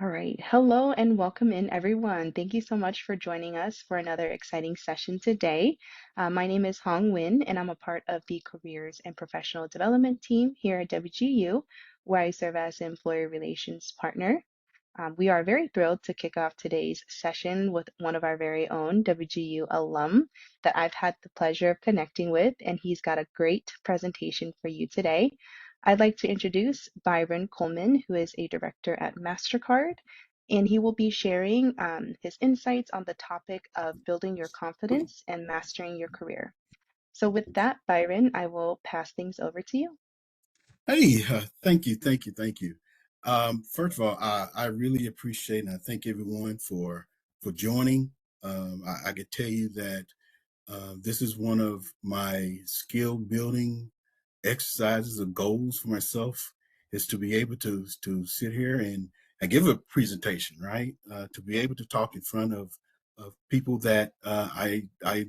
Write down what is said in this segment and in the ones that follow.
All right. Hello and welcome in, everyone. Thank you so much for joining us for another exciting session today. My name is Hong Win, and I'm a part of the Careers and Professional Development team here at WGU, where I serve as an employer relations partner. We are very thrilled to kick off today's session with one of our very own WGU alum that I've had the pleasure of connecting with, and he's got a great presentation for you today. I'd like to introduce Byron Coleman, who is a director at Mastercard, and he will be sharing his insights on the topic of building your confidence and mastering your career. So, with that, Byron, I will pass things over to you. Hey, thank you. First of all, I really appreciate and I thank everyone for joining. I could tell you that this is one of my skill building exercises or goals for myself is to be able to sit here and give a presentation, right? To be able to talk in front of people that I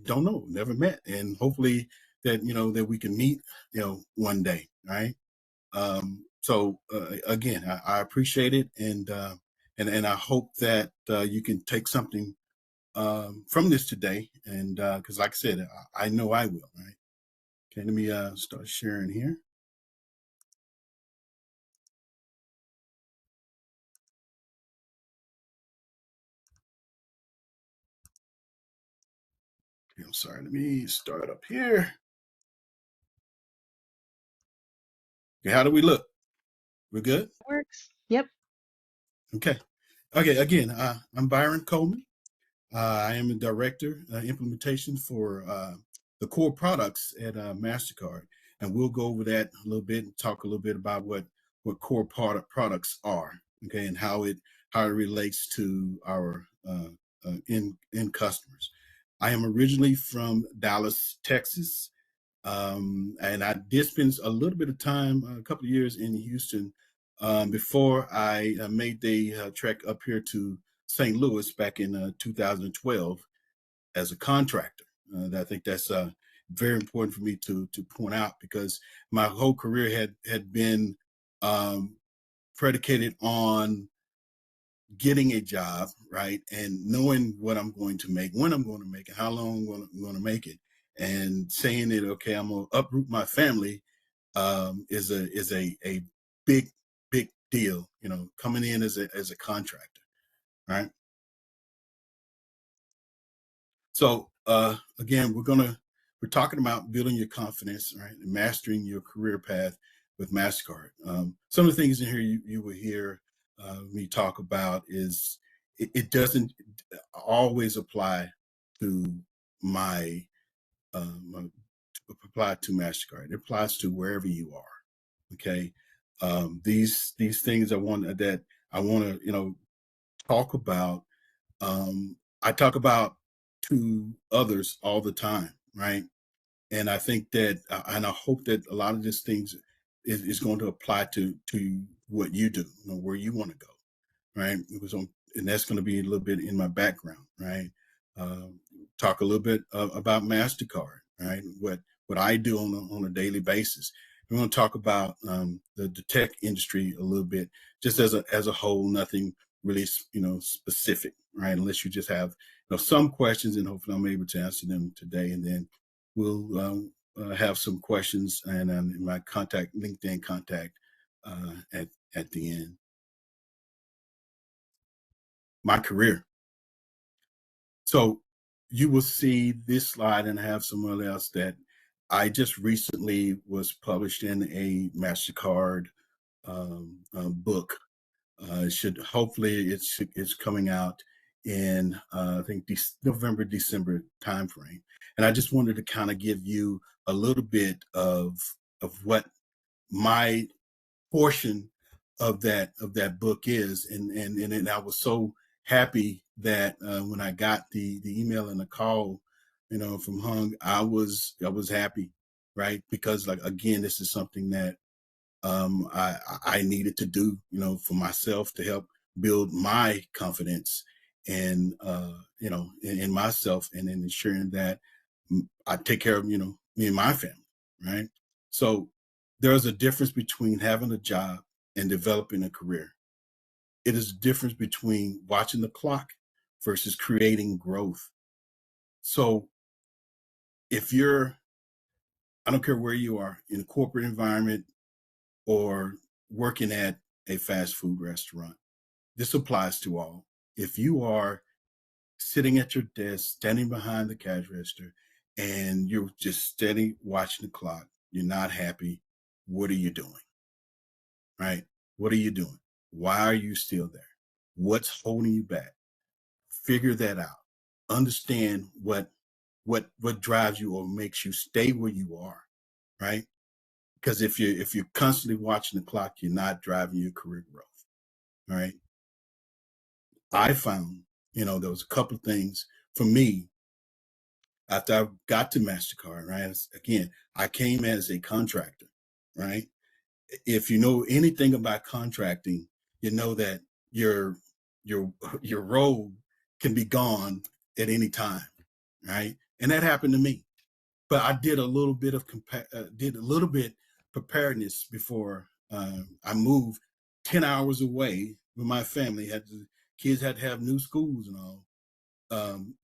don't know, never met, and hopefully that that we can meet one day, right? So again, I appreciate it, and I hope that you can take something from this today, and because, like I said, I know I will. Right? Okay, let me start sharing here. Okay, I'm sorry. Let me start up here. Okay, how do we look? We're good. Works. Yep. Okay. Okay. Again, I'm Byron Coleman. I am the director implementation for the core products at Mastercard, and we'll go over that a little bit and talk a little bit about what core products are, okay, and how it relates to our end customers. I am originally from Dallas, Texas, and I did spend a little bit of time, a couple of years in Houston, before I made the trek up here to St. Louis back in 2012 as a contractor. I think that's very important for me to point out because my whole career had been um, predicated on getting a job, right, and knowing what I'm going to make, when I'm going to make it, how long I'm going to make it, and saying that okay, I'm going to uproot my family is a big deal, coming in as a contractor, right? So again, we're talking about building your confidence, right, and mastering your career path with Mastercard. Some of the things in here you will hear me talk about is it doesn't always apply to my apply to Mastercard. It applies to wherever you are. Okay, these things I want to talk about. I talk about to others all the time, right? And I think that, and I hope that a lot of these things is going to apply to what you do, where you want to go, right? And that's going to be a little bit in my background, right? Um, Talk a little bit about Mastercard, right? What I do on a daily basis. We're going to talk about the tech industry a little bit, just as a whole. Nothing really, specific, right? Unless you just have some questions, and hopefully I'm able to answer them today, and then we'll have some questions and my LinkedIn contact at the end. My career. So you will see this slide and have someone else that I just recently was published in a MasterCard book. It should hopefully it's coming out in I think November December timeframe, and I just wanted to kind of give you a little bit of what my portion of that book is, and I was so happy that when I got the email and the call, from Hung, I was happy, right? Because, like, again, this is something that I needed to do, for myself to help build my confidence and in myself, and in ensuring that I take care of me and my family, right? So there's a difference between having a job and developing a career. it is the difference between watching the clock versus creating growth. So if you're, I don't care where you are, in a corporate environment or working at a fast food restaurant, this applies to all. If you are sitting at your desk, standing behind the cash register, and you're just steady watching the clock, you're not happy, what are you doing? Right? What are you doing? Why are you still there? What's holding you back? Figure that out. Understand what drives you or makes you stay where you are, right? Because if you're constantly watching the clock, you're not driving your career growth. All right. I found, there was a couple of things for me after I got to Mastercard, right? Again, I came as a contractor, right? If you know anything about contracting, you know that your your your role can be gone at any time, right? And that happened to me. But I did a little bit of preparedness before I moved 10 hours away with my family. Kids had to have new schools and all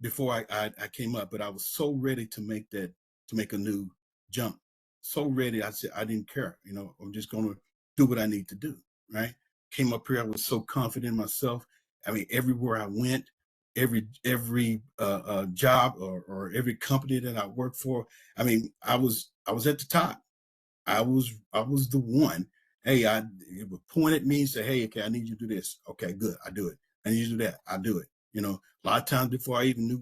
before I came up, but I was so ready to make a new jump. So ready, I said I didn't care. I'm just gonna do what I need to do. Right? Came up here, I was so confident in myself. I mean, everywhere I went, every job or every company that I worked for, I mean, I was at the top. I was the one. Hey, it would point at me and say, "Hey, okay, I need you to do this." Okay, good, I do it. I need you to do that. I do it. A lot of times before I even knew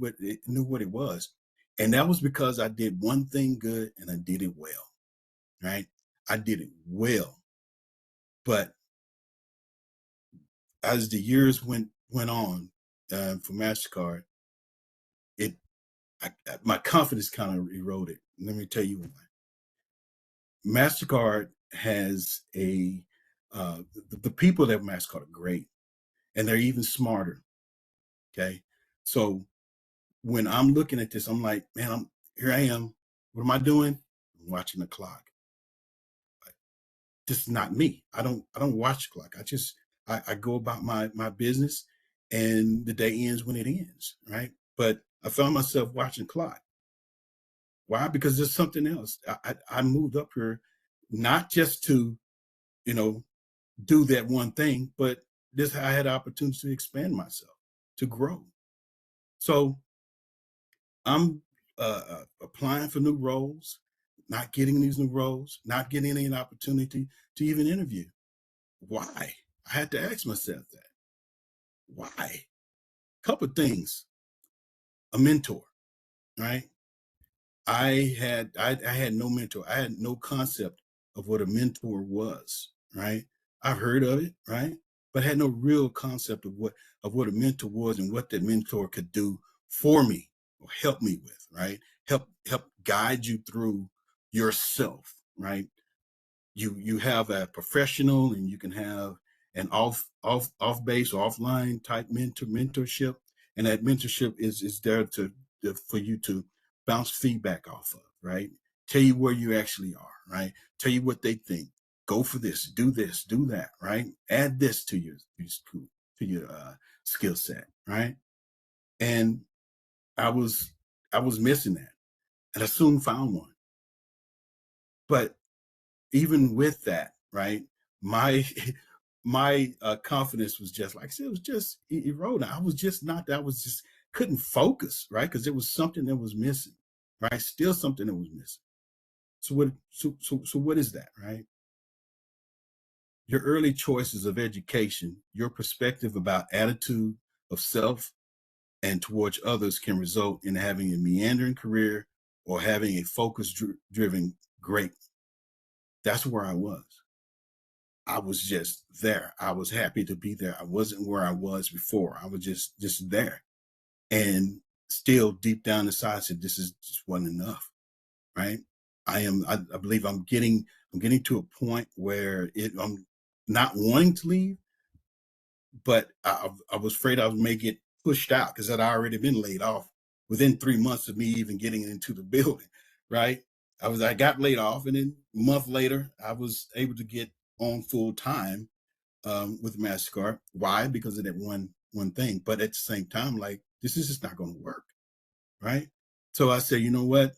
what it was, and that was because I did one thing good and I did it well. Right? I did it well, but as the years went on for Mastercard, it my confidence kind of eroded. Let me tell you why. Mastercard has the people at Mastercard are great, and they're even smarter. Okay, so when I'm looking at this, I'm like, man, I'm here. I am. What am I doing? I'm watching the clock. This is not me. I don't watch the clock. I go about my business, and the day ends when it ends. Right. But I found myself watching the clock. Why? Because there's something else. I moved up here not just to you know do that one thing, but this I had the opportunity to expand myself, to grow. So I'm applying for new roles, not getting these new roles, not getting any opportunity to even interview. Why? I had to ask myself that. Why? Couple of things. A mentor, right? I had no mentor. I had no concept of what a mentor was, right? I've heard of it, right? But had no real concept of what a mentor was and what that mentor could do for me or help me with, right? Help guide you through yourself, right? You have a professional and you can have an off base or offline type mentorship, and that mentorship is there for you to bounce feedback off of, right? Tell you where you actually are, right? Tell you what they think. Go for this, do that, right? Add this to your skill set, right? And I was I was missing that, and I soon found one. But even with that, right, my my confidence was just like I said, it was just eroding. I was just not. I was just couldn't focus, right, because there was something that was missing, right? Still something that was missing. So what? So what is that, right? Your early choices of education, your perspective about attitude of self and towards others can result in having a meandering career or having a focus driven great. That's where I was. I was just there. I was happy to be there. I wasn't where I was before. I was just there. And still deep down inside I said this is just wasn't enough. Right. I believe I'm getting to a point where I'm not wanting to leave, but I was afraid I was may get pushed out because I'd already been laid off within 3 months of me even getting into the building. Right. I got laid off, and then a month later I was able to get on full time, with Mastercard. Why? Because of that one thing. But at the same time, like, this is just not going to work, right? So I said, you know what?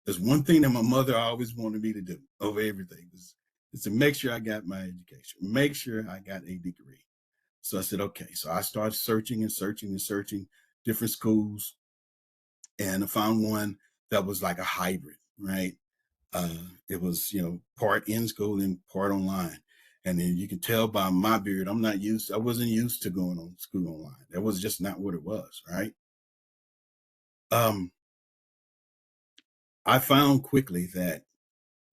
There's one thing that my mother always wanted me to do over everything is to make sure I got my education, make sure I got a degree. So I said, okay. So I started searching and searching and searching different schools, and I found one that was like a hybrid, right? Uh, it was, part in school and part online. And then you can tell by my beard, I wasn't used to going on school online. That was just not what it was, right? Um, I found quickly that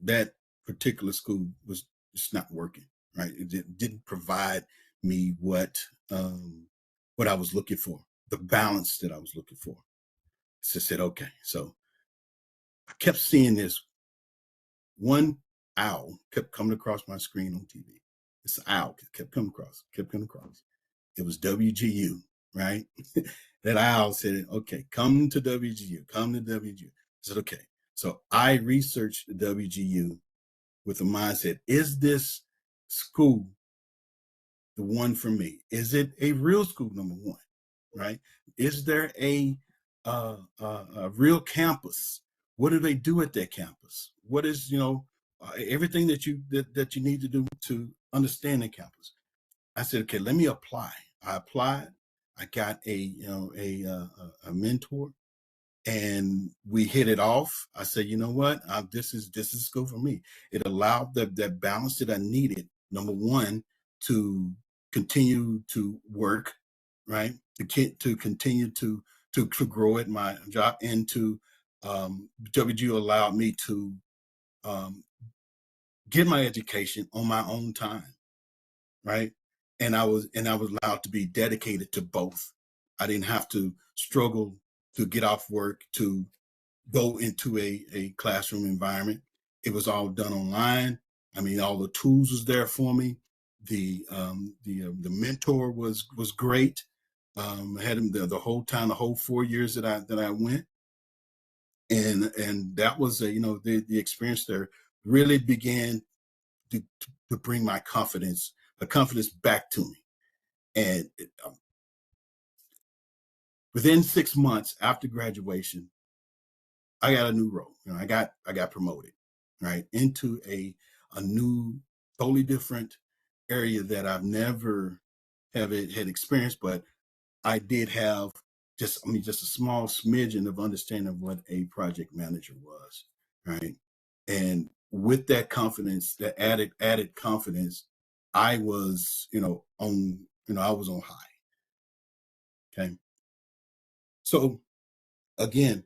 that particular school was just not working, right? Didn't provide me what I was looking for, the balance that I was looking for. So I said, okay. So I kept seeing this one owl kept coming across my screen on TV. This owl kept coming across, kept coming across. It was WGU, right? That owl said, okay, come to WGU, come to WGU. I said, okay. So I researched the WGU with the mindset, is this school the one for me? Is it a real school, number one, right? Is there a real campus? What do they do at that campus? What is, everything that you need to do to understand the campus? I said, okay, let me apply. I applied. I got a mentor, and we hit it off. I said, you know what? This is school for me. It allowed that balance that I needed. Number one, to continue to work, right? To continue to grow at my job, and to WGU allowed me to um, get my education on my own time, right? And I was allowed to be dedicated to both. I didn't have to struggle to get off work to go into a classroom environment. It was all done online. I mean, all the tools was there for me. The mentor was great. I had him the whole time, the whole 4 years that I went, and that was the experience there really began to bring my confidence, the confidence back to me. And within 6 months after graduation, I got a new role. I got promoted, right, into a new, totally different area that I've never had experienced, but I did have just a small smidgen of understanding of what a project manager was, right? And with that confidence, that added confidence, I was, I was on high. Okay. So again,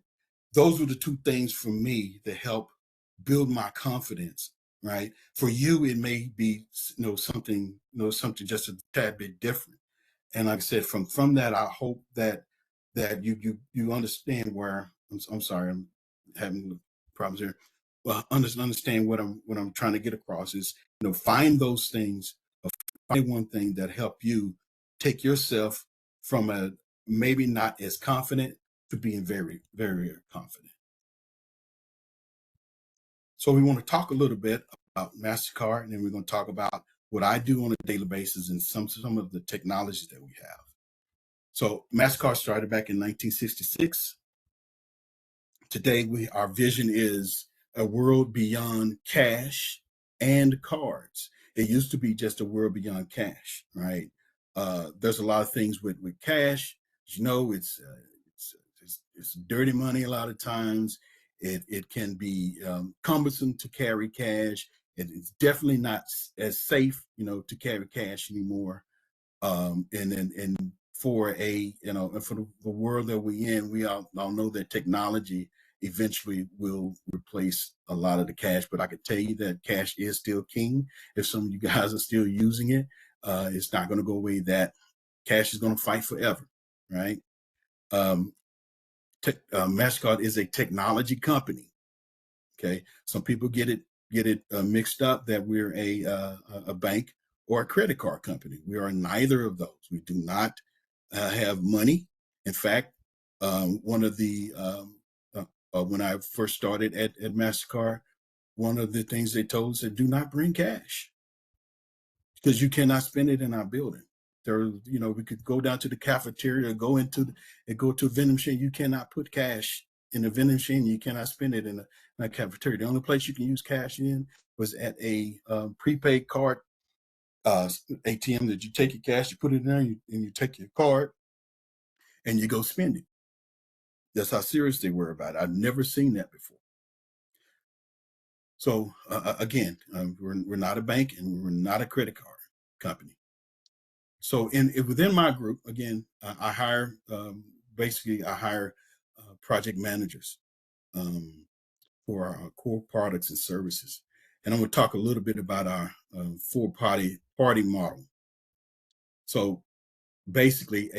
those were the two things for me that help build my confidence, right? For you, it may be something just a tad bit different. And like I said, from that, I hope that you understand where I'm sorry, I'm having problems here. Well, understand what I'm trying to get across is, find those things, find one thing that help you take yourself from a maybe not as confident to being very, very, very confident. So we want to talk a little bit about Mastercard, and then we're going to talk about what I do on a daily basis and some of the technologies that we have. So Mastercard started back in 1966. Today, our vision is a world beyond cash and cards. It used to be just a world beyond cash, right? There's a lot of things with cash. As you know, it's dirty money a lot of times. It can be cumbersome to carry cash. It's definitely not as safe, to carry cash anymore. And for for the world that we're in, we all know that technology eventually will replace a lot of the cash. But I can tell you that cash is still king. If some of you guys are still using it, it's not going to go away. That cash is going to fight forever, right? Um, Mastercard is a technology company. Okay, some people get it mixed up that we're a bank or a credit card company. We are neither of those. We do not have money. In fact, one of the when I first started at Mastercard, one of the things they told us is do not bring cash. because you cannot spend it in our building. There, we could go down to the cafeteria, go to a vending machine. You cannot put cash in a vending machine. You cannot spend it in a cafeteria. The only place you can use cash in was at a prepaid card ATM that you take your cash, you put it in there, and you take your card and you go spend it. That's how serious they were about it. I've never seen that before. So again, we're not a bank and we're not a credit card company. So within my group, again, I hire project managers um, for our core products and services. And I'm going to talk a little bit about our four party model. So basically,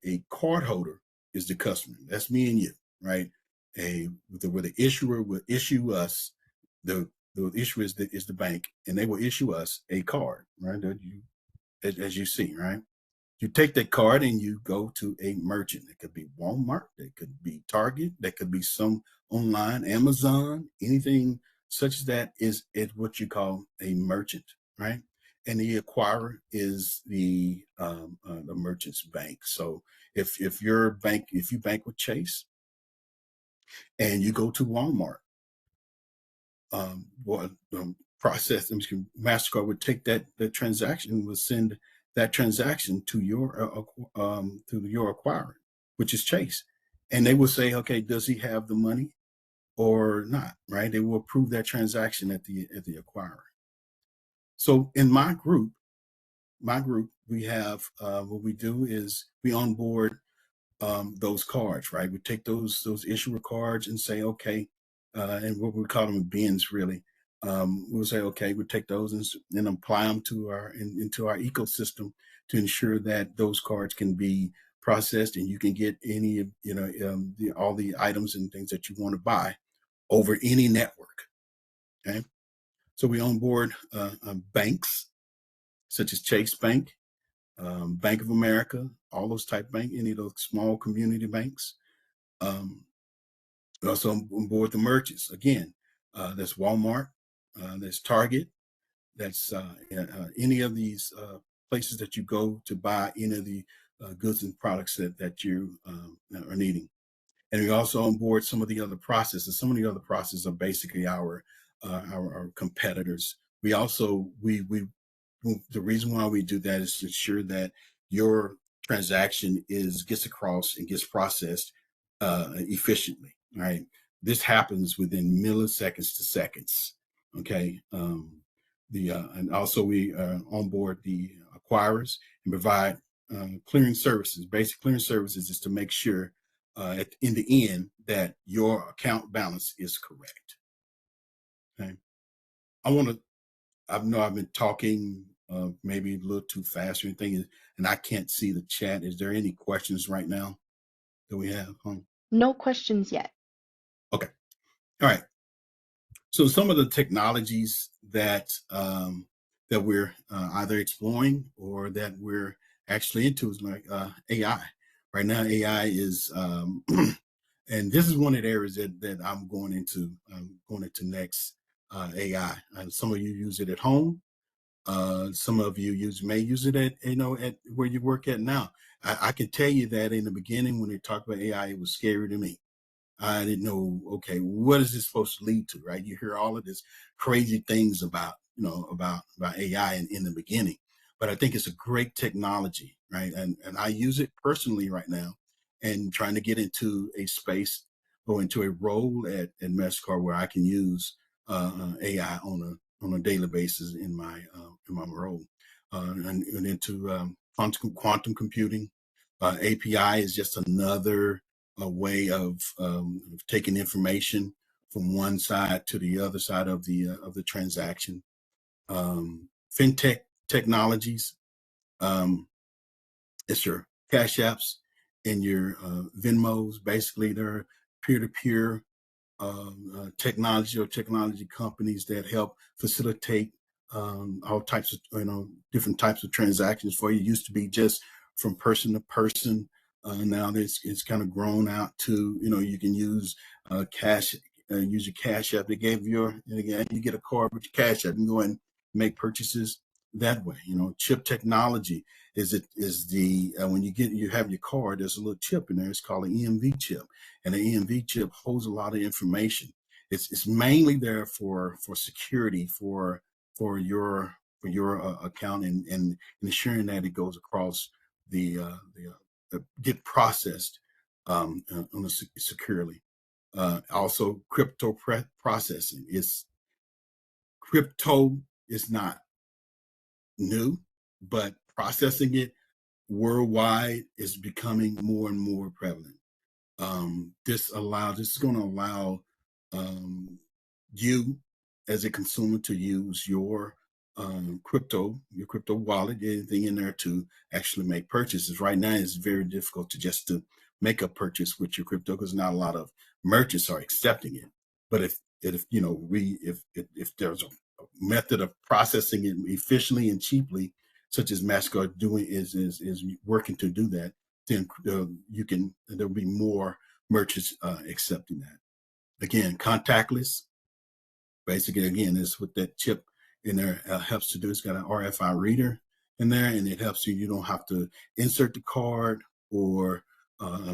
a card holder is the customer. That's me and you, right? Where the issuer will issue us the issuer is the bank, and they will issue us a card, right? That you as you see, right? You take that card and you go to a merchant. It could be Walmart, it could be Target, that could be some online, Amazon, anything such as that is what you call a merchant, right? And the acquirer is the merchant's bank. So if you bank with Chase and you go to Walmart, well, process, Mastercard would take that transaction, would send that transaction to your acquirer, which is Chase, and they will say, okay, does he have the money or not? Right? They will approve that transaction at the acquirer. So in my group, we have what we do is we onboard those cards, right? We take those issuer cards and say, okay, and what we call them bins, really. We'll say, okay, we take those and apply them into our ecosystem to ensure that those cards can be processed and you can get any of all the items and things that you want to buy over any network. Okay, so we onboard banks such as Chase Bank, Bank of America, all those type of banks, any of those small community banks. Um, we also on board the merchants. Again, that's Walmart, that's Target, that's any of these places that you go to buy any of the goods and products that you are needing. And we also on board some of the other processes. Some of the other processes are basically our competitors. We also we the reason why we do that is to ensure that your transaction gets across and gets processed efficiently. Right, this happens within milliseconds to seconds. Okay, the and also we onboard the acquirers and provide clearing services. Basic clearing services is to make sure in the end that your account balance is correct. Okay, I want to I know I've been talking maybe a little too fast or anything, and I can't see the chat. Is there any questions right now that we have? No questions yet. Okay. All right. So some of the technologies that we're either exploring or that we're actually into is like AI. Right now, AI is, and this is one of the areas that I'm going into. Going into next. AI. And some of you use it at home. Some of you may use it at where you work at now. I can tell you that in the beginning when they talked about AI, it was scary to me. I didn't know, okay, what is this supposed to lead to, right? You hear all of this crazy things about AI in the beginning, but I think it's a great technology, right? And I use it personally right now and trying to get into a space, go into a role at Mastercard where I can use AI on a daily basis in my role, and into quantum computing. API is just another a way of taking information from one side to the other side of the transaction. Fintech technologies, um, it's your cash apps and your Venmos. Basically, they're peer-to-peer technology or technology companies that help facilitate all types of different types of transactions for you. It used to be just from person to person. Now it's kind of grown out to you can use use your cash app. They gave you get a card with your cash app and go and make purchases. that way. Chip technology is the when you have your card, there's a little chip in there. It's called an EMV chip, and the EMV chip holds a lot of information. It's mainly there for security for your account, and ensuring that it goes across get processed securely. Also, processing is crypto is not new, but processing it worldwide is becoming more and more prevalent. This is going to allow you as a consumer to use your crypto wallet, anything in there to actually make purchases. Right now, it's very difficult to make a purchase with your crypto because not a lot of merchants are accepting it. But if there's a method of processing it efficiently and cheaply, such as Mastercard is working to do that, then there'll be more merchants accepting that. Again, contactless, basically, again, is what that chip in there helps to do. It's got an RFI reader in there, and it helps you. You don't have to insert the card or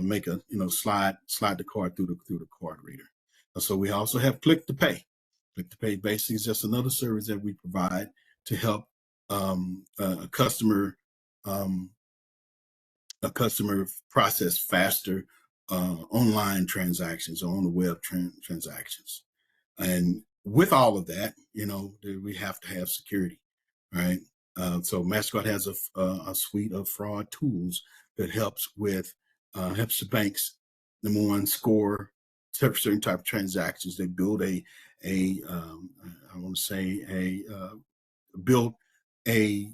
make a slide the card through the card reader. So we also have Click to Pay. Click to Pay basically is just another service that we provide to help a customer um, process faster online transactions or on the web transactions. And with all of that, we have to have security, right? So Mastercard has a suite of fraud tools that helps the banks, number one, score certain type of transactions. They build I want to say build a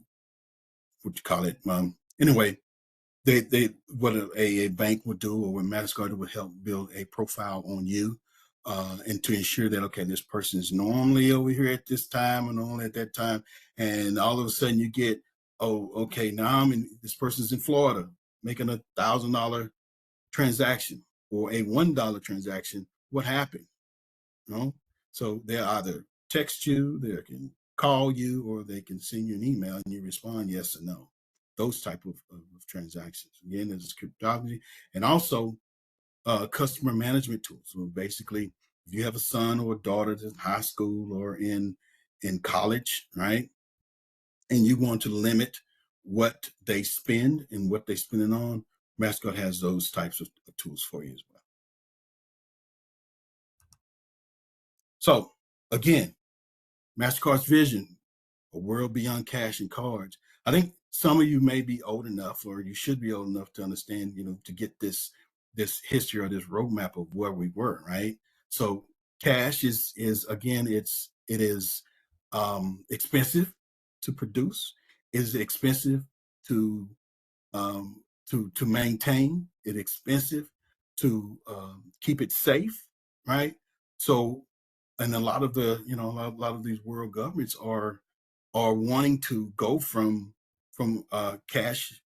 what you call it. Anyway, they what a bank would do, or what Mastercard would help build a profile on you, and to ensure that, okay, this person is normally over here at this time and only at that time, and all of a sudden you get, oh, okay, now this person's in Florida making $1,000 transaction or a $1 transaction. What happened? You know, so they either text you, they can call you, or they can send you an email and you respond yes or no. Those type of transactions. Again, there's cryptography, and also customer management tools. So basically, if you have a son or a daughter that's in high school or in college, right, and you want to limit what they spend and what they're spending on, Mastercard has those types of tools for you as well. So again, Mastercard's vision, a world beyond cash and cards. I think some of you may be old enough, or you should be old enough to understand, to get this history or this roadmap of where we were, right? So cash is again, it is expensive to produce, is expensive to to maintain, it's expensive to keep it safe, right? So, and a lot of a lot of these world governments are wanting to go from cash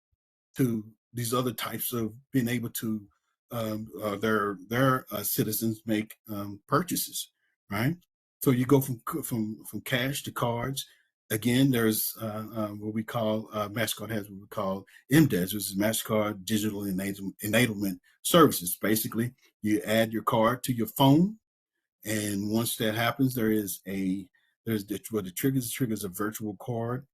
to these other types of being able to their citizens make purchases, right? So you go from cash to cards. Again, there's what we call Mastercard has what we call MDES, which is Mastercard Digital Enablement Services. Basically, you add your card to your phone, and once that happens, what it triggers a virtual card,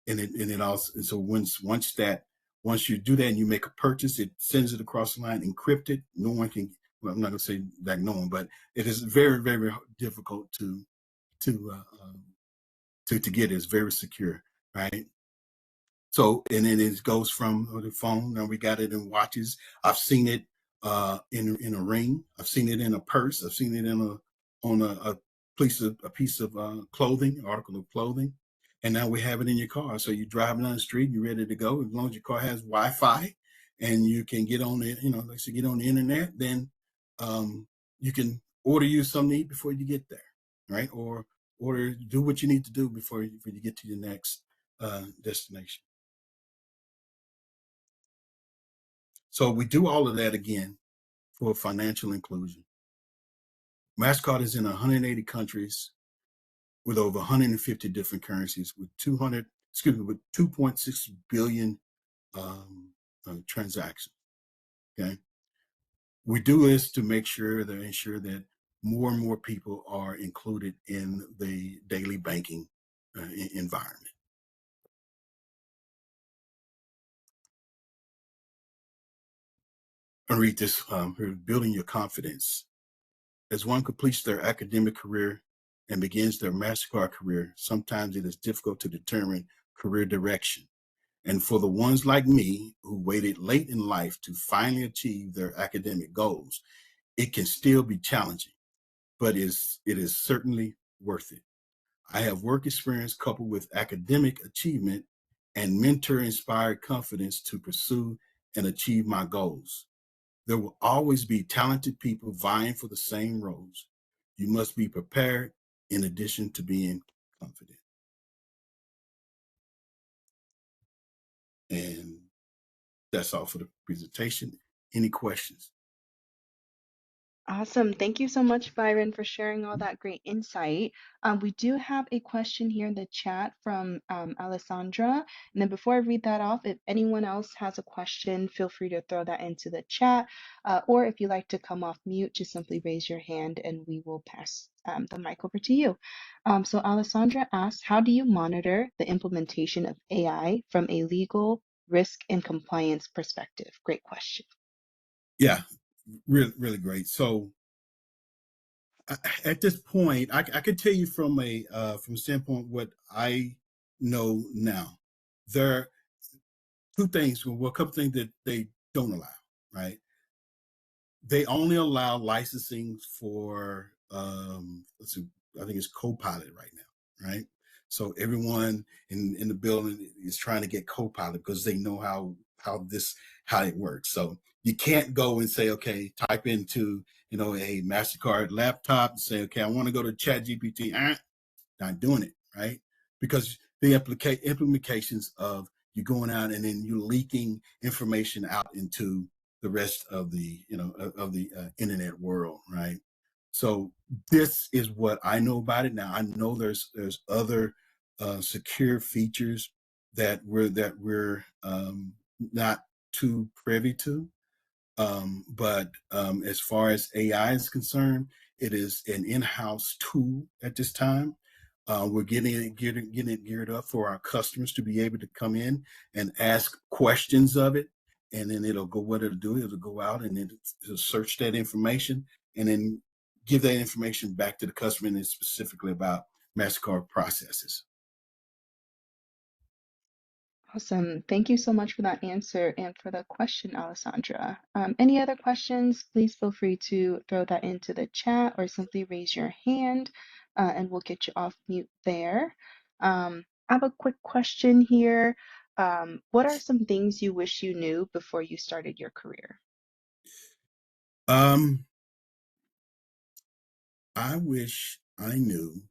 and it also, and so once you do that and you make a purchase, it sends it across the line encrypted. No one can, well, I'm not going to say that no one, but it is very, very difficult to to get. It's very secure, right? So, and then it goes from the phone, and we got it in watches. I've seen it in a ring. I've seen it in a purse. I've seen it on a piece of clothing, article of clothing, and now we have it in your car. So you're driving down the street, you're ready to go. As long as your car has Wi-Fi, and you can get on the, like to get on the internet, then you can order you something to eat before you get there, right? Or do what you need to do before you get to your next destination. So we do all of that again for financial inclusion. Mastercard is in 180 countries with over 150 different currencies, with excuse me, with 2.6 billion transactions. Okay, we do this to make sure that ensure that more and more people are included in the daily banking environment. I read this here, building your confidence. As one completes their academic career and begins their Mastercard career, sometimes it is difficult to determine career direction. And for the ones like me who waited late in life to finally achieve their academic goals, it can still be challenging, but it is certainly worth it. I have work experience coupled with academic achievement and mentor inspired confidence to pursue and achieve my goals. There will always be talented people vying for the same roles. You must be prepared in addition to being confident. And that's all for the presentation. Any questions? Awesome. Thank you so much, Byron, for sharing all that great insight. We do have a question here in the chat from Alessandra. And then before I read that off, if anyone else has a question, feel free to throw that into the chat. Or if you like to come off mute, just simply raise your hand and we will pass the mic over to you. So Alessandra asks, how do you monitor the implementation of AI from a legal, risk, and compliance perspective? Great question. Yeah, really, really great. So at this point, I could tell you from a standpoint what I know now. There are two things, well, a couple things that they don't allow, right? They only allow licensing for let's see, I think it's Copilot right now, right? So everyone in the building is trying to get Copilot because they know how it works. So you can't go and say, okay, type into a Mastercard laptop and say, okay, I want to go to Chat GPT. Not doing it, right? Because the implications of you going out and then you leaking information out into the rest of the internet world, right? So this is what I know about it now. I know there's other secure features that we're not too privy to, but as far as AI is concerned, it is an in-house tool at this time. We're getting it geared up for our customers to be able to come in and ask questions of it, and then it'll go. What it'll do, it'll go out and it'll search that information, and then give that information back to the customer, and it's specifically about Mastercard processes. Awesome. Thank you so much for that answer and for the question, Alessandra. Any other questions, please feel free to throw that into the chat or simply raise your hand and we'll get you off mute there. I have a quick question here. What are some things you wish you knew before you started your career? Um, I wish I knew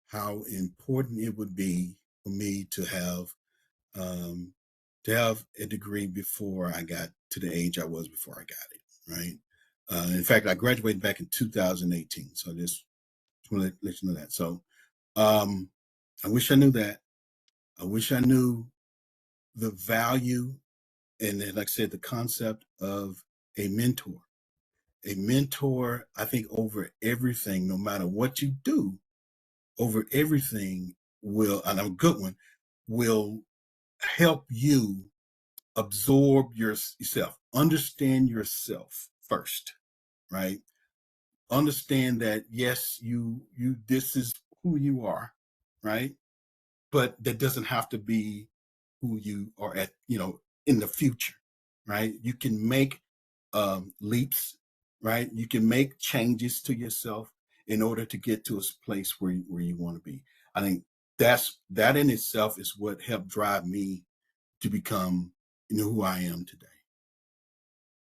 how important it would be for me um, to have a degree before I got to the age I was before I got it. Right. In fact, I graduated back in 2018. So I just want to let you know that. So um, I wish I knew that. I wish I knew the value and then, like I said, the concept of a mentor. A mentor, I think, over everything, no matter what you do, over everything will, and I'm a good one, will help you absorb yourself, understand yourself first, right? Understand that yes, you this is who you are, right? But that doesn't have to be who you are at, in the future, right? You can make leaps, right? You can make changes to yourself in order to get to a place where you want to be. I think that in itself is what helped drive me to become, who I am today.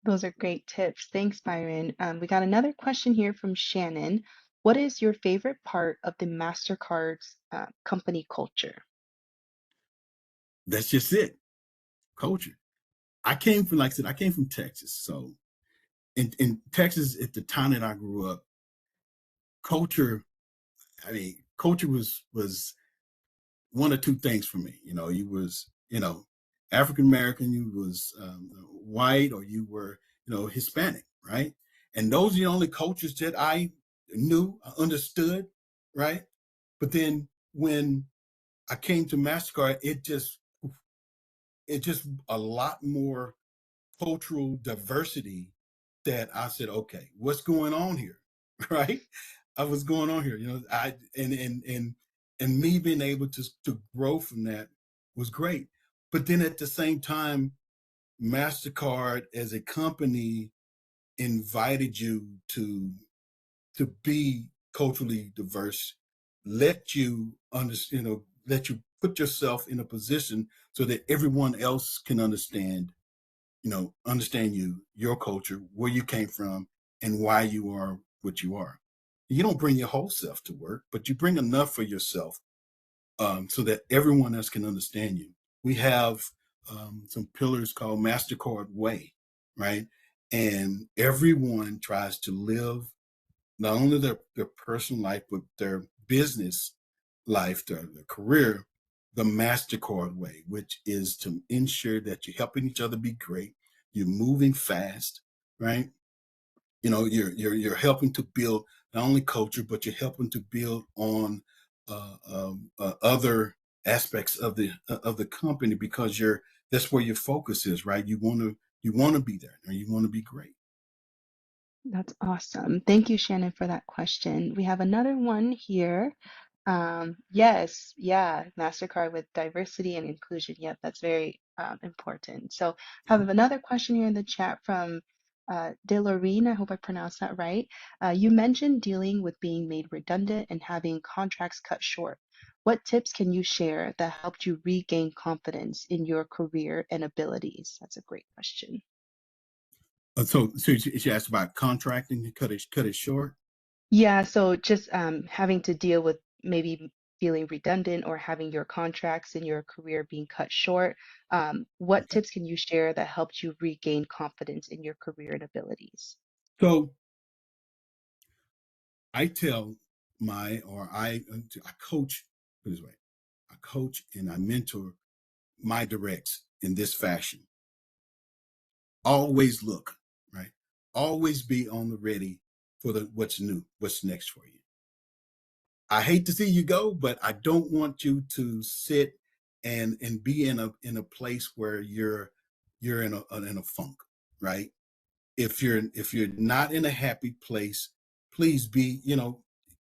Those are great tips. Thanks, Byron. We got another question here from Shannon. What is your favorite part of the MasterCard's company culture? That's just it. Culture. I came from, like I said, I came from Texas. So in Texas, at the time that I grew up, culture, I mean, culture was one or two things for me. You was, African American, you was white, or you were, Hispanic, right? And those are the only cultures that I knew, understood, right? But then when I came to Mastercard, it just a lot more cultural diversity that I said, okay, what's going on here, right? What's going on here? I and me being able to grow from that was great. But then at the same time, Mastercard as a company invited you to be culturally diverse, let you understand, let you put yourself in a position so that everyone else can understand your culture, where you came from, and why you are what you are. You don't bring your whole self to work, but you bring enough for yourself, so that everyone else can understand you. We have some pillars called Mastercard Way, right? And everyone tries to live not only their personal life, but their business life, their career, the MasterCard way, which is to ensure that you're helping each other be great, you're moving fast, right? You're helping to build not only culture, but you're helping to build on other aspects of the company, because that's where your focus is, right? You want to be there, or you want to be great. That's awesome. Thank you, Shannon, for that question. We have another one here. Yes, yeah, MasterCard with diversity and inclusion. Yep, that's very important. So, have another question here in the chat from Delorine. I hope I pronounced that right. You mentioned dealing with being made redundant and having contracts cut short. What tips can you share that helped you regain confidence in your career and abilities? That's a great question. So she asked about contracting to cut it short. Yeah, so just having to deal with maybe feeling redundant or having your contracts in your career being cut short. What Okay. tips can you share that helped you regain confidence in your career and abilities? So I tell I coach, put it this way, I coach and I mentor my directs in this fashion. Always look, right? Always be on the ready for what's new, what's next for you. I hate to see you go, but I don't want you to sit and be in a place where you're in a funk, right? If you're not in a happy place, please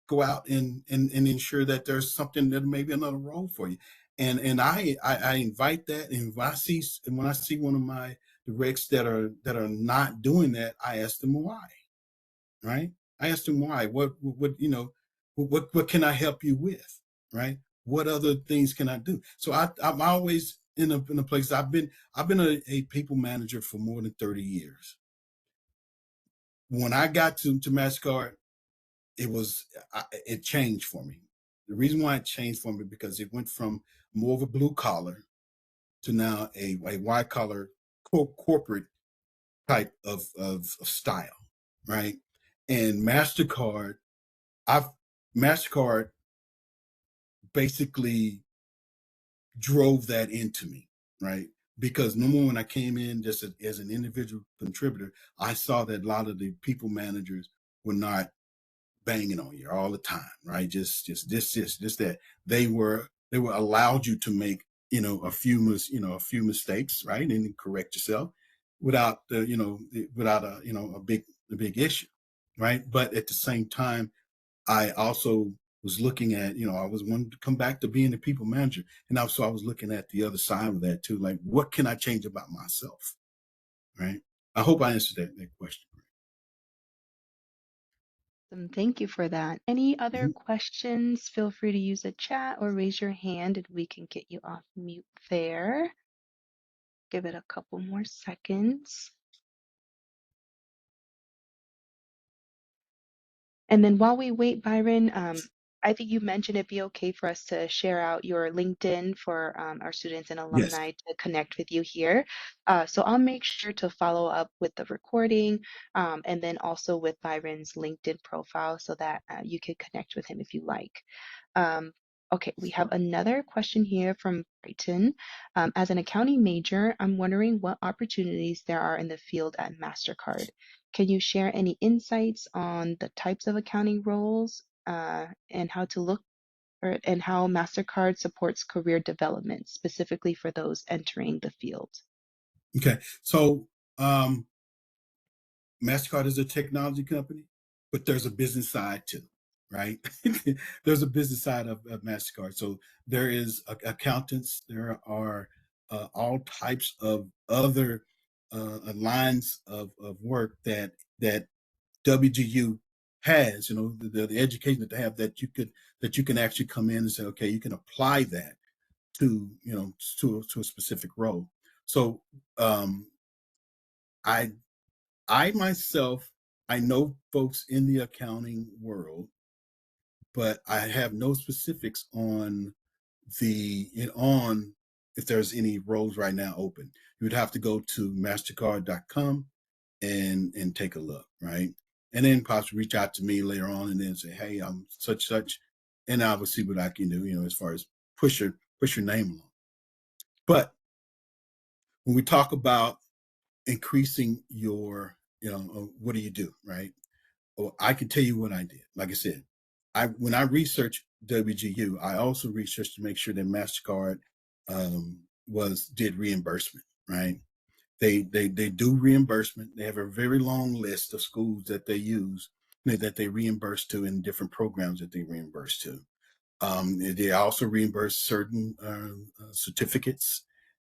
go out and ensure that there's something, that maybe another role for you. And I invite that. And when I see one of my directs that are not doing that, I ask them why, right? I ask them why. What can I help you with, right? What other things can I do? So I'm always in a place. I've been a people manager for more than 30 years. When I got to Mastercard, it changed for me. The reason why it changed for me, because it went from more of a blue collar to now a white collar corporate type of style, right? And I've Mastercard basically drove that into me, right? Because number one, when I came in just as an individual contributor, I saw that a lot of the people managers were not banging on you all the time, right? Just this that. They were allowed you to make a few mistakes, right, and correct yourself without a big issue, right? But at the same time, I also was looking at, I was wanting to come back to being a people manager, and also I was looking at the other side of that too, like what can I change about myself, right? I hope I answered that question. Thank you for that. Any other Mhm. questions? Feel free to use the chat or raise your hand and we can get you off mute there. Give it a couple more seconds. And then while we wait, Byron, I think you mentioned it'd be okay for us to share out your LinkedIn for our students and Yes. alumni to connect with you here. So I'll make sure to follow up with the recording and then also with Byron's LinkedIn profile so that you can connect with him if you like. Um, Okay, we have another question here from Brighton. As an accounting major, I'm wondering what opportunities there are in the field at Mastercard. Can you share any insights on the types of accounting roles and how to look and how Mastercard supports career development, specifically for those entering the field? Okay, so um, Mastercard is a technology company, but there's a business side too, right? There's a business side of Mastercard. So there is accountants. There are all types of other lines of work that WGU has. You know, the education that they have that you can actually come in and say, okay, you can apply that to to a specific role. So um, I I myself, I know folks in the accounting world, but I have no specifics on on if there's any roles right now open. You would have to go to mastercard.com and take a look, right? And then possibly reach out to me later on and then say, hey, I'm such, and I will see what I can do, as far as push your name along. But when we talk about increasing your, what do you do, right? Well, I can tell you what I did. Like I said, I when I researched WGU, I also researched to make sure that Mastercard was did reimbursement. Right? They do reimbursement. They have a very long list of schools that they use that they reimburse to in different programs that they reimburse to. They also reimburse certain certificates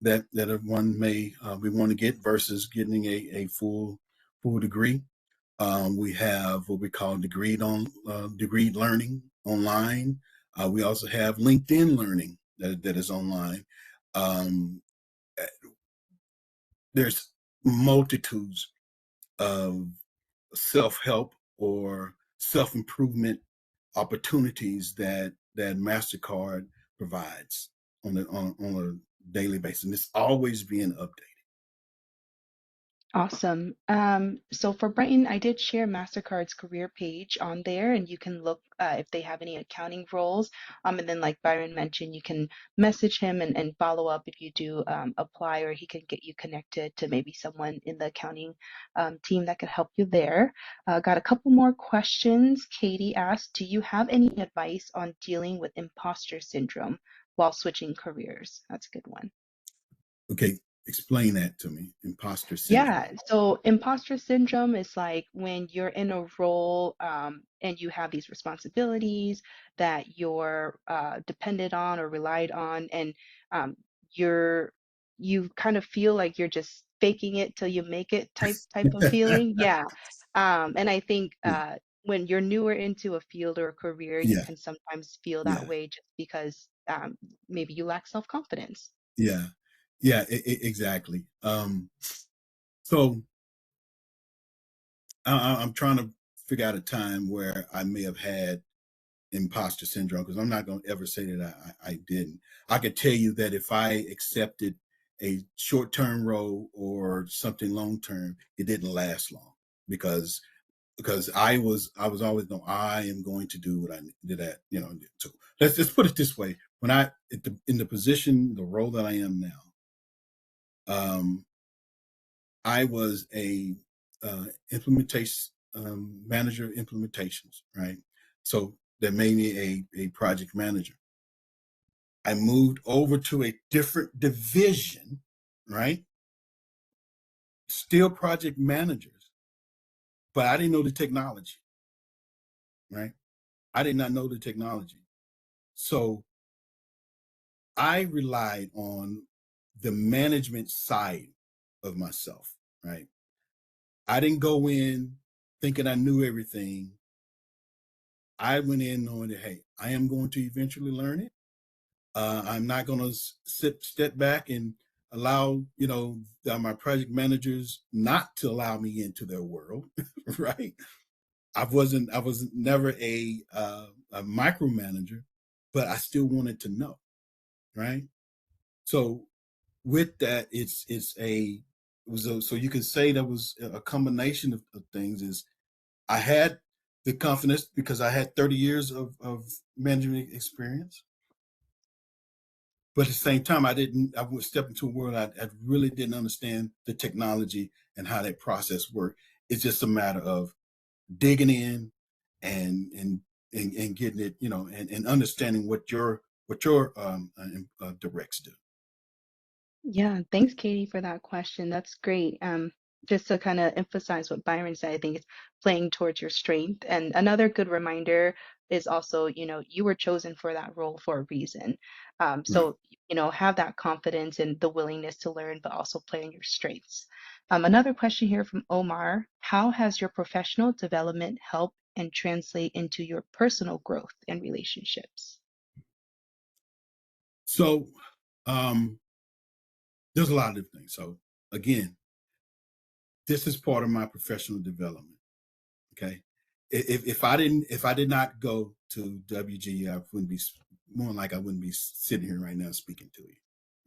that one may we want to get versus getting a full degree. We have what we call degree learning online. We also have LinkedIn learning that is online. Um, there's multitudes of self-help or self-improvement opportunities that Mastercard provides on a daily basis, and it's always being updated. Awesome. So for Brighton, I did share MasterCard's career page on there, and you can look if they have any accounting roles. And then, like Byron mentioned, you can message him and follow up if you do apply, or he can get you connected to maybe someone in the accounting team that could help you there. Got a couple more questions. Katie asked, do you have any advice on dealing with imposter syndrome while switching careers? That's a good one. Okay, explain that to me. Imposter Yeah, syndrome. so imposter syndrome is like when you're in a role and you have these responsibilities that you're dependent on or relied on, and um, you're you kind of feel like you're just faking it till you make it type of feeling. Yeah, and I think Yeah, when you're newer into a field or a career, you yeah, can sometimes feel that yeah, way just because maybe you lack self-confidence. yeah, yeah. Exactly. So I'm trying to figure out a time where I may have had imposter syndrome because I'm not going to ever say that I didn't. I could tell you that if I accepted a short term role or something long term, it didn't last long because I was always no, I am going to do what I did that, so let's just put it this way. When in the position, the role that I am now, um, I was a implementation manager implementations, right? So that made me a project manager. I moved over to a different division, right? Still project managers, but I didn't know the technology, right? I did not know the technology. So I relied on the management side of myself, right? I didn't go in thinking I knew everything. I went in knowing that, hey, I am going to eventually learn it. I'm not going to step back and allow, my project managers not to allow me into their world, right? I was never a micromanager, but I still wanted to know, right? So with that, so you can say that was a combination of things. Is I had the confidence because I had 30 years of management experience. but at the same time, I would step into a world I really didn't understand the technology and how that process worked. It's just a matter of digging in and and and getting it, and understanding what your directs do. Yeah, thanks, Katie, for that question. That's great. Just to kind of emphasize what Byron said, I think it's playing towards your strength. And another good reminder is also, you were chosen for that role for a reason. Right. So, have that confidence and the willingness to learn, but also play on your strengths. Another question here from Omar. How has your professional development helped and translate into your personal growth and relationships? So there's a lot of different things. So again, this is part of my professional development. Okay. If I did not go to WG, I wouldn't be more like I wouldn't be sitting here right now speaking to you.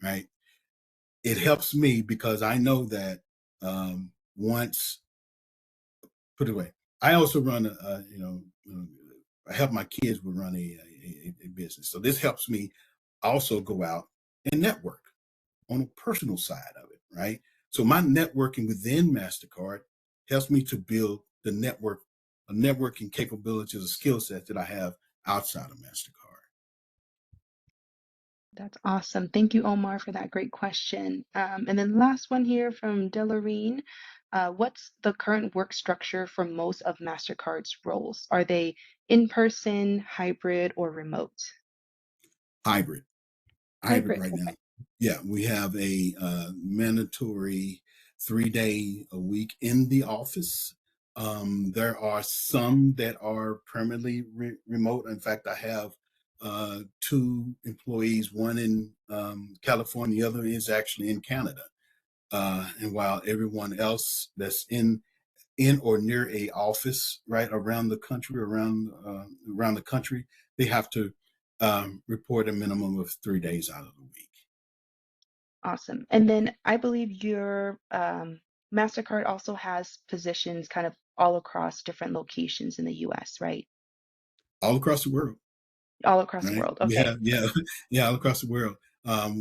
Right. It helps me because I know that once put it away, I also run I help my kids with run a business. So this helps me also go out and network on a personal side of it, right? So my networking within Mastercard helps me to build the networking capabilities, or skill set that I have outside of Mastercard. That's awesome. Thank you, Omar, for that great question. And then last one here from Delarine. What's the current work structure for most of Mastercard's roles? Are they in person, hybrid, or remote? Hybrid, hybrid Hybrid. right now. Okay. Yeah, we have a mandatory 3 day a week in the office. There are some that are permanently remote. In fact, I have two employees, one in California, the other is actually in Canada. And while everyone else that's in or near a office right around the country, around the country, they have to report a minimum of 3 days out of the week. Awesome. And then I believe your MasterCard also has positions kind of all across different locations in the US, right? All across the world. All across the Right? world. We Okay. have, yeah, yeah, all across the world.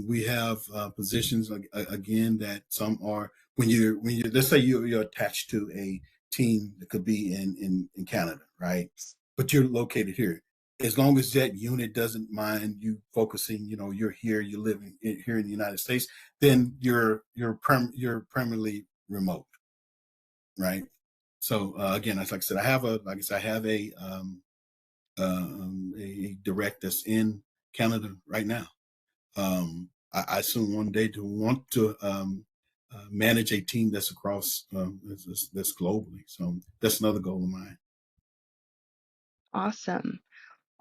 We have positions again that some are when you let's say you're attached to a team that could be in Canada, right? But you're located here. As long as that unit doesn't mind you focusing, you're here, you're living here in the United States, then you're permanently remote, right? So again, like I said, I have a direct that's in Canada right now. I soon one day to want to manage a team that's across that's globally. So that's another goal of mine. Awesome.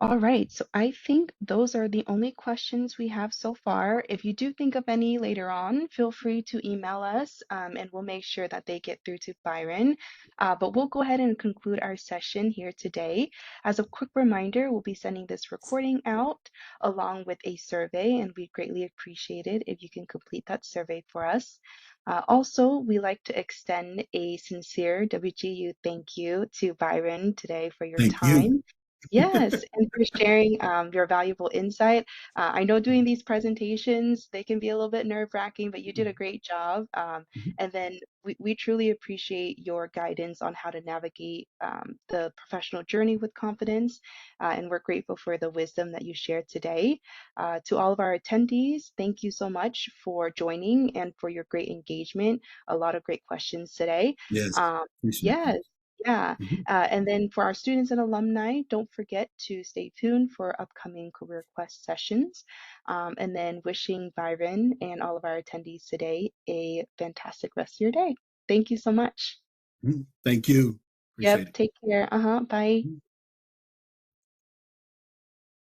All right, so I think those are the only questions we have so far. If you do think of any later on, feel free to email us and we'll make sure that they get through to Byron. But we'll go ahead and conclude our session here today. As a quick reminder, we'll be sending this recording out along with a survey, and we'd greatly appreciate it if you can complete that survey for us. Also, we like to extend a sincere WGU thank you to Byron today for your Thank you. time. Yes, and for sharing your valuable insight. I know doing these presentations, they can be a little bit nerve-wracking, but you did a great job. And then we truly appreciate your guidance on how to navigate the professional journey with confidence. And we're grateful for the wisdom that you shared today. To all of our attendees, thank you so much for joining and for your great engagement. A lot of great questions today. Yes, Um, appreciate that. yes. Yeah. Mhm. And then for our students and alumni, don't forget to stay tuned for upcoming Career Quest sessions. And then wishing Byron and all of our attendees today a fantastic rest of your day. Thank you so much. Mhm. Thank you. Yep, Appreciate it. take care. Bye.